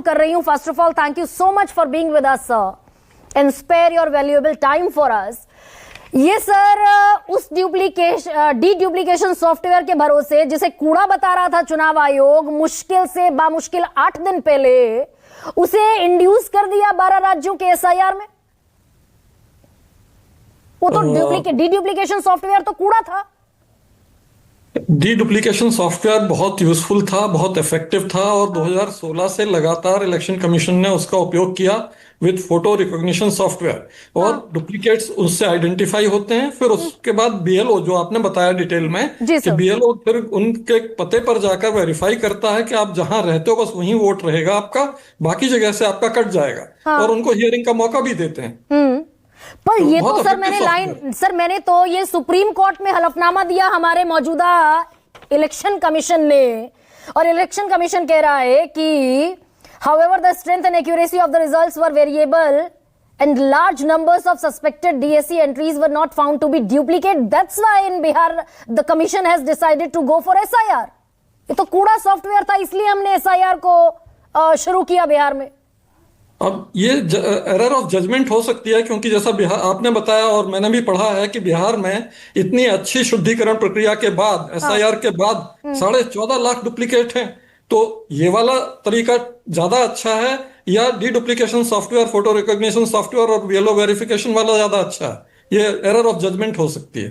कर रही हूं। First of all thank you so much for being with us and spare your valuable time for us. ये sir उस डीडुप्लीकेशन software के भरोसे जिसे कूड़ा बता रहा था चुनाव आयोग, मुश्किल से बामुश्किल 8 दिन पहले उसे इंड्यूस कर दिया 12 राज्यों के एसआईआर में। वो तो डीडुप्लीकेशन सॉफ्टवेयर तो कूड़ा था। डीडुप्लीकेशन सॉफ्टवेयर बहुत यूजफुल था, बहुत इफेक्टिव था और 2016 से लगातार इलेक्शन कमीशन ने उसका उपयोग किया विद फोटो रिकॉग्निशन सॉफ्टवेयर और डुप्लीकेट्स उससे आइडेंटिफाई होते हैं। फिर उसके बाद बीएलओ, जो आपने बताया डिटेल में कि बीएलओ फिर उनके पते पर जाकर वेरीफाई करता है कि आप जहां रहते हो बस वहीं वोट रहेगा आपका, बाकी जगह से आपका कट जाएगा और उनको हियरिंग का मौका भी देते हैं। पर ये तो सर मैंने तो ये सुप्रीम कोर्ट में हलफनामा दिया हमारे मौजूदा इलेक्शन कमीशन ने, और इलेक्शन कमीशन कह रहा है कि however the strength and accuracy of the results were variable and large numbers of suspected DSC entries were not found to be duplicate. That's why in Bihar the commission has decided to go for SIR. ये तो कूड़ा software था, इसलिए हमने SIR को शुरू किया बिहार में। अब ये एरर ऑफ जजमेंट हो सकती है, क्योंकि जैसा बिहार आपने बताया और मैंने भी पढ़ा है कि बिहार में इतनी अच्छी शुद्धिकरण प्रक्रिया के बाद SIR के बाद 14.5 लाख डुप्लीकेट हैं। तो ये वाला तरीका ज्यादा अच्छा है या डीडुप्लीकेशन सॉफ्टवेयर, फोटो रिकॉग्निशन सॉफ्टवेयर और बीएलओ वेरिफिकेशन वाला ज्यादा अच्छा है? ये एरर ऑफ जजमेंट हो सकती है।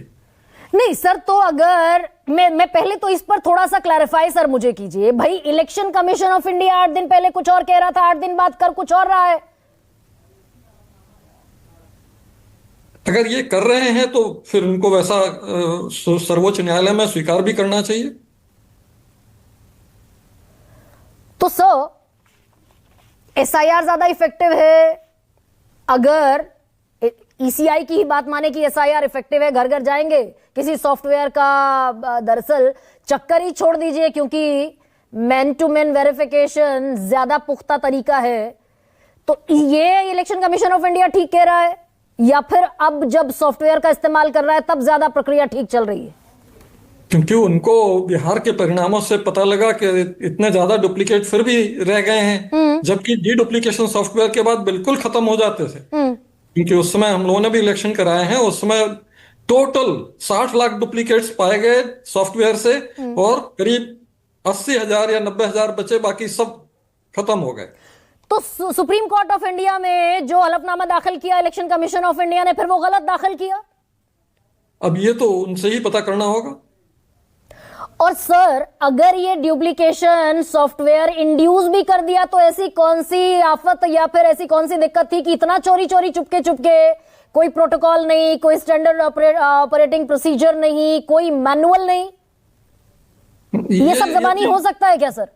नहीं सर, तो अगर मैं पहले तो इस पर थोड़ा सा क्लैरिफाई सर मुझे कीजिए। भाई इलेक्शन कमीशन ऑफ इंडिया 8 दिन पहले कुछ और कह रहा था, 8 दिन बाद कर कुछ और रहा है। अगर ये कर रहे हैं तो फिर उनको वैसा सर्वोच्च न्यायालय में स्वीकार भी करना चाहिए। तो सर एसआईआर ज्यादा इफेक्टिव है, अगर ईसीआई की ही बात माने कि एसआईआर इफेक्टिव है, घर घर जाएंगे, किसी सॉफ्टवेयर का दरअसल चक्कर ही छोड़ दीजिए, क्योंकि मैन टू मैन वेरिफिकेशन ज्यादा पुख्ता तरीका है। तो ये इलेक्शन कमीशन ऑफ इंडिया ठीक कह रहा है या फिर अब जब सॉफ्टवेयर का इस्तेमाल कर रहा है तब ज्यादा प्रक्रिया ठीक चल रही है? क्योंकि उनको बिहार के परिणामों से पता लगा कि इतने ज्यादा डुप्लीकेट फिर भी रह गए हैं, जबकि डीडुप्लीकेशन सॉफ्टवेयर के बाद बिल्कुल खत्म हो जाते थे। क्योंकि उस समय हम लोगों ने भी इलेक्शन कराए हैं, उस समय टोटल 60 लाख डुप्लीकेट्स पाए गए सॉफ्टवेयर से और करीब 80,000 या 90,000 बचे, बाकी सब खत्म हो गए। तो सुप्रीम कोर्ट ऑफ इंडिया में जो हलफनामा दाखिल किया इलेक्शन कमीशन ऑफ इंडिया ने, फिर वो गलत दाखिल किया? अब ये तो उनसे ही पता करना होगा। और सर अगर ये डुप्लीकेशन सॉफ्टवेयर इंड्यूस भी कर दिया तो ऐसी कौन सी आफत या फिर ऐसी कौन सी दिक्कत थी कि इतना चोरी चोरी चुपके चुपके, कोई प्रोटोकॉल नहीं, कोई स्टैंडर्ड ऑपरेटिंग प्रोसीजर नहीं, कोई मैनुअल नहीं? ये सब जबानी हो सकता है क्या सर,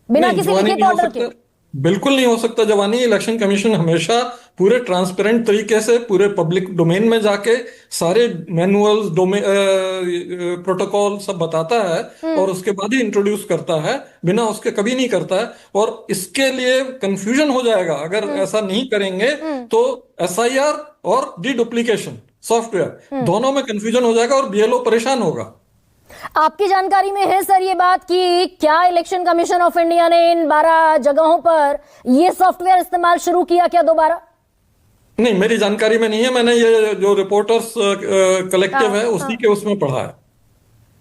बिना किसी लिखित ऑर्डर के? बिल्कुल नहीं हो सकता जवानी। इलेक्शन कमीशन हमेशा पूरे ट्रांसपेरेंट तरीके से पूरे पब्लिक डोमेन में जाके सारे मैनुअल्स, प्रोटोकॉल सब बताता है और उसके बाद ही इंट्रोड्यूस करता है, बिना उसके कभी नहीं करता है। और इसके लिए कंफ्यूजन हो जाएगा अगर ऐसा नहीं करेंगे तो एसआईआर और डीडुप्लीकेशन सॉफ्टवेयर दोनों में कंफ्यूजन हो जाएगा और बीएलओ परेशान होगा। आपकी जानकारी में है सर ये बात कि क्या इलेक्शन कमीशन ऑफ इंडिया ने इन 12 जगहों पर ये सॉफ्टवेयर इस्तेमाल शुरू किया क्या दोबारा? नहीं, मेरी जानकारी में नहीं है। मैंने ये जो रिपोर्टर्स कलेक्टिव है उसी के उसमें पढ़ा है।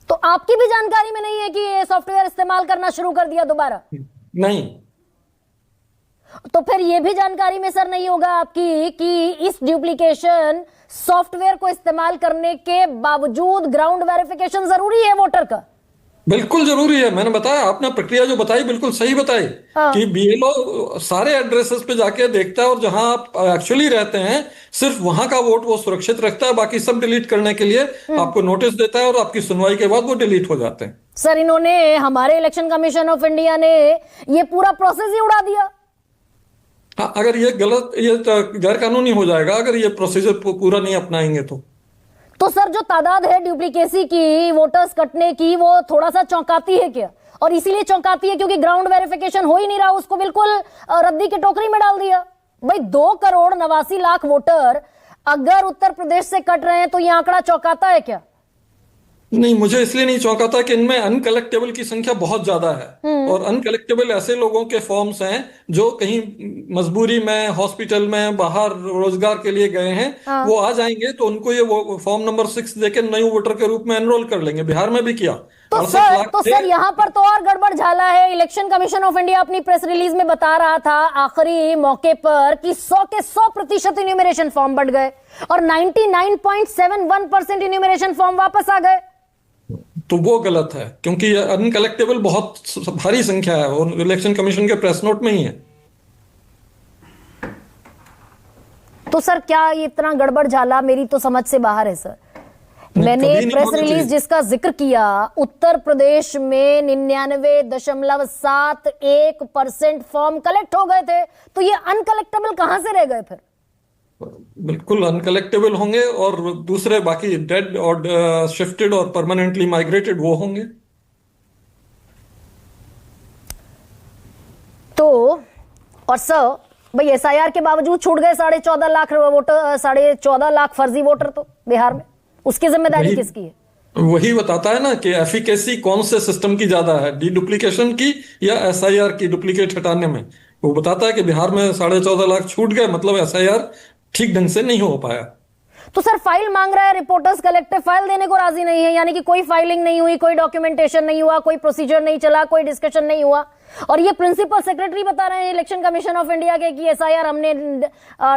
तो आपकी भी जानकारी में नहीं है कि ये सॉफ्टवेयर इस्तेमाल करना शुरू कर दिया दोबारा? नहीं। तो फिर ये भी जानकारी में सर नहीं होगा आपकी कि इस डुप्लीकेशन सॉफ्टवेयर को इस्तेमाल करने के बावजूद ग्राउंड वेरिफिकेशन जरूरी है वोटर का? बिल्कुल जरूरी है। मैंने बताया, आपने प्रक्रिया जो बताई बिल्कुल सही बताई कि बीएलओ सारे एड्रेसेस पे जाके देखता है और जहां आप एक्चुअली रहते हैं सिर्फ वहां का वोट वो सुरक्षित रखता है, बाकी सब डिलीट करने के लिए आपको नोटिस देता है और आपकी सुनवाई के बाद वो डिलीट हो जाते हैं। सर इन्होंने, हमारे इलेक्शन कमीशन ऑफ इंडिया ने ये पूरा प्रोसेस ही उड़ा दिया। हाँ, अगर ये गलत, ये गैर कानूनी हो जाएगा अगर ये प्रोसीजर पूरा नहीं अपनाएंगे तो सर जो तादाद है डुप्लीकेसी की, वोटर्स कटने की, वो थोड़ा सा चौंकाती है क्या? और इसीलिए चौंकाती है क्योंकि ग्राउंड वेरिफिकेशन हो ही नहीं रहा, उसको बिल्कुल रद्दी के टोकरी में डाल दिया। भाई 2,89,00,000 वोटर अगर उत्तर प्रदेश से कट रहे हैं तो ये आंकड़ा चौंकाता है क्या? नहीं, मुझे इसलिए नहीं चौंका था कि इनमें अनकलेक्टेबल की संख्या बहुत ज्यादा है, और अनकलेक्टेबल ऐसे लोगों के फॉर्म्स हैं जो कहीं मजबूरी में, हॉस्पिटल में, बाहर रोजगार के लिए गए हैं। हाँ। वो आ जाएंगे तो उनको ये वो फॉर्म नंबर 6 देके नए वोटर के रूप में एनरोल कर लेंगे। बिहार में भी किया, तो 68 सर लाख थे। यहाँ पर तो और गड़बड़ झाला है। इलेक्शन कमीशन ऑफ इंडिया अपनी प्रेस रिलीज में बता रहा था आखिरी मौके पर कि 100 के 100% इन्यूमरेशन फॉर्म बढ़ गए और 99.71% इन्यूमरेशन फॉर्म वापस आ गए। तो वो गलत है, क्योंकि अनकलेक्टेबल बहुत भारी संख्या है और इलेक्शन कमीशन के प्रेस नोट में ही है। तो सर क्या ये इतना गड़बड़ झाला मेरी तो समझ से बाहर है सर। मैंने कभी नहीं प्रेस होना रिलीज चाहिए। जिसका जिक्र किया, उत्तर प्रदेश में 99.71% फॉर्म कलेक्ट हो गए थे, तो ये अनकलेक्टेबल कहां से रह गए फिर? बिल्कुल अनकलेक्टेबल होंगे, और दूसरे बाकी डेड और शिफ्टेड और परमानेंटली माइग्रेटेड वो होंगे। तो और सर भाई एसआईआर के बावजूद छूट गए 14.5 लाख वोटर, 14.5 लाख फर्जी वोटर तो बिहार में, उसकी जिम्मेदारी वही किसकी है? वही बताता है ना कि एफिकेसी कौन से सिस्टम की ज्यादा है, डी डुप्लीकेशन की या एसआईआर की, डुप्लीकेट हटाने में। वो बताता है कि बिहार में 14.5 लाख छूट गए, मतलब एसआईआर ठीक ढंग से नहीं हो पाया। तो सर फाइल मांग रहा है, रिपोर्टर्स कलेक्टिव फाइल देने को राजी नहीं है, यानी कि कोई फाइलिंग नहीं हुई, कोई डॉक्यूमेंटेशन नहीं हुआ, कोई प्रोसीजर नहीं चला, कोई डिस्कशन नहीं हुआ। और ये प्रिंसिपल सेक्रेटरी बता रहे हैं इलेक्शन कमीशन ऑफ इंडिया के कि एसआईआर हमने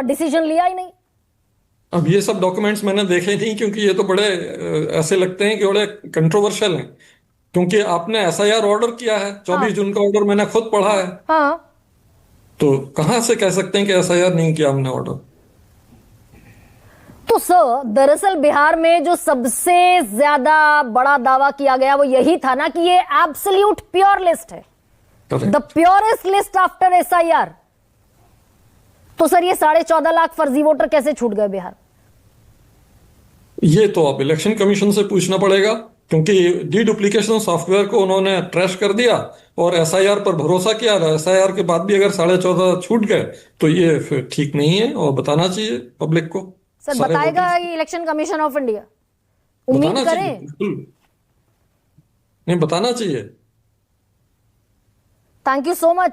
डिसीजन लिया ही नहीं। अब ये सब डॉक्यूमेंट्स मैंने देखे नहीं, क्योंकि ये तो बड़े ऐसे लगते हैं कि बड़े कंट्रोवर्शियल हैं। क्योंकि आपने एसआईआर ऑर्डर किया है, 24 जून का ऑर्डर मैंने खुद पढ़ा है, हाँ तो कहां से कह सकते हैं कि एसआईआर नहीं किया हमने ऑर्डर। तो सर दरअसल बिहार में जो सबसे ज्यादा बड़ा दावा किया गया वो यही था ना कि ये एब्सोल्यूट प्योर लिस्ट है, the purest list after SIR. तो सर ये 14.5 लाख फर्जी वोटर कैसे छूट गए बिहार? ये तो अब इलेक्शन कमीशन से पूछना पड़ेगा, क्योंकि डी डुप्लीकेशन सॉफ्टवेयर को उन्होंने ट्रैश कर दिया और एसआईआर पर भरोसा किया। एसआईआर के बाद भी अगर 14.5 छूट गए तो ये फिर ठीक नहीं है, और बताना चाहिए पब्लिक को। सर सारे बताएगा voters ये इलेक्शन कमीशन ऑफ इंडिया? को उम्मीद बताना चाहिए, करें। बिल्कुल नहीं, बताना चाहिए। Thank you so much